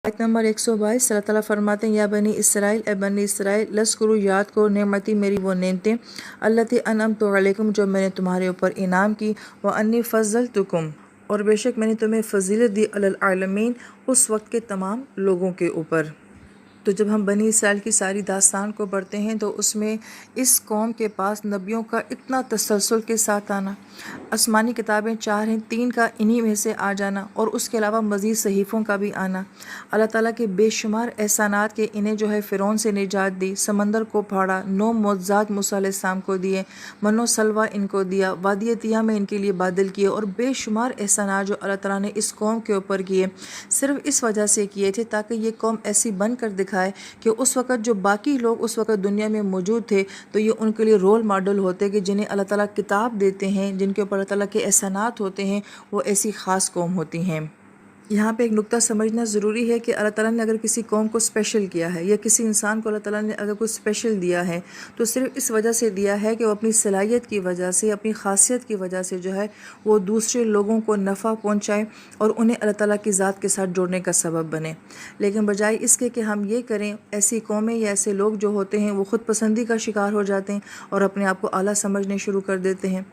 आयत नंबर 122 अल्लाह ताला फरमाते हैं, या बनी इसराइल, ए बनी इसराइल, लस्कुरु याद करो नेमती मेरी वो नेमतें, अल्लती अनअमतु अलैकुम जो मैंने तुम्हारे ऊपर इनाम की, व अन्नी फज़्ज़लतुकुम और बेशक मैंने तुम्हें फजीलत दी अलल आलमीन उस वक्त के तमाम लोगों के ऊपर। तो जब हम बनी इसराइल की सारी दास्तान को पढ़ते हैं तो उसमें इस कौम के पास नबियों का इतना तसलसल के साथ आना, आसमानी किताबें 4 हैं, 3 का इन्हीं में से आ जाना और उसके अलावा मज़ीद सहीफ़ों का भी आना, अल्लाह ताला के बेशुमार एहसानात के इन्हें जो है फ़िरौन से निजात दी, समंदर को फाड़ा, 9 मुअज़्ज़ात मूसा अलैहिस्सलाम को दिए, मनो सलवा इनको दिया, वादी तिया में इनके लिए बादल किए और बेशुमार एहसानात जो अल्लाह ताला ने इस कौम के ऊपर किए सिर्फ इस वजह से किए थे ताकि ये कौम ऐसी बन कर दिखाए कि उस वक़्त जो बाकी लोग उस वक़्त दुनिया में मौजूद थे तो ये उनके लिए रोल मॉडल होते कि जिन्हें अल्लाह ताला किताब देते हैं, जिनके ऊपर अल्लाह ताला के एहसानात होते हैं, वो ऐसी ख़ास कौम होती हैं। यहाँ पे एक नुक्ता समझना ज़रूरी है कि अल्लाह ताला ने अगर किसी कौम को स्पेशल किया है या किसी इंसान को अल्लाह ताला ने अगर कोई स्पेशल दिया है तो सिर्फ इस वजह से दिया है कि वो अपनी सलाहियत की वजह से, अपनी खासियत की वजह से जो है वो दूसरे लोगों को नफ़ा पहुँचाए और उन्हें अल्लाह ताला की ज़ात के साथ जोड़ने का सबब बने। लेकिन बजाय इसके कि हम ये करें, ऐसी कौमें या ऐसे लोग जो होते हैं वो ख़ुद पसंदी का शिकार हो जाते हैं और अपने आप को आला समझने शुरू कर देते हैं।